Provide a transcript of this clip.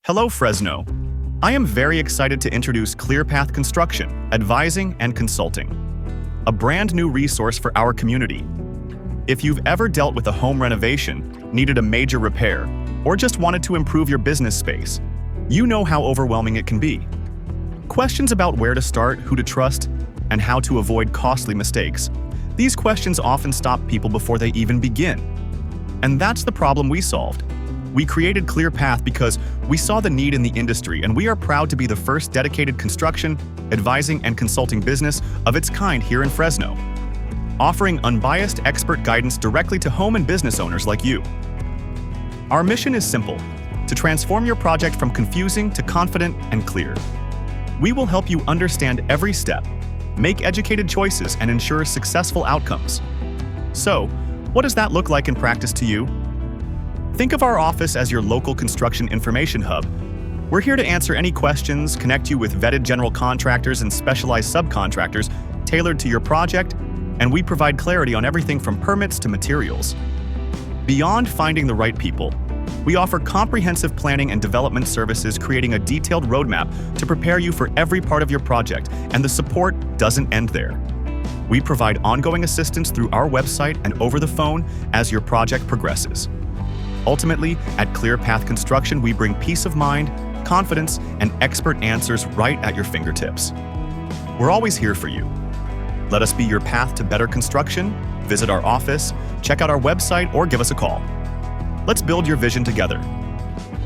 Hello, Fresno. I am very excited to introduce ClearPath Construction, Advising and Consulting, a brand new resource for our community. If you've ever dealt with a home renovation, needed a major repair, or just wanted to improve your business space, you know how overwhelming it can be. Questions about where to start, who to trust, and how to avoid costly mistakes. These questions often stop people before they even begin. And that's the problem we solved. We created ClearPath because we saw the need in the industry, and we are proud to be the first dedicated construction, advising, and consulting business of its kind here in Fresno, offering unbiased expert guidance directly to home and business owners like you. Our mission is simple: to transform your project from confusing to confident and clear. We will help you understand every step, make educated choices, and ensure successful outcomes. So, what does that look like in practice to you? Think of our office as your local construction information hub. We're here to answer any questions, connect you with vetted general contractors and specialized subcontractors tailored to your project, and we provide clarity on everything from permits to materials. Beyond finding the right people, we offer comprehensive planning and development services, creating a detailed roadmap to prepare you for every part of your project, and the support doesn't end there. We provide ongoing assistance through our website and over the phone as your project progresses. Ultimately, at ClearPath Construction, we bring peace of mind, confidence, and expert answers right at your fingertips. We're always here for you. Let us be your path to better construction. Visit our office, check out our website, or give us a call. Let's build your vision together.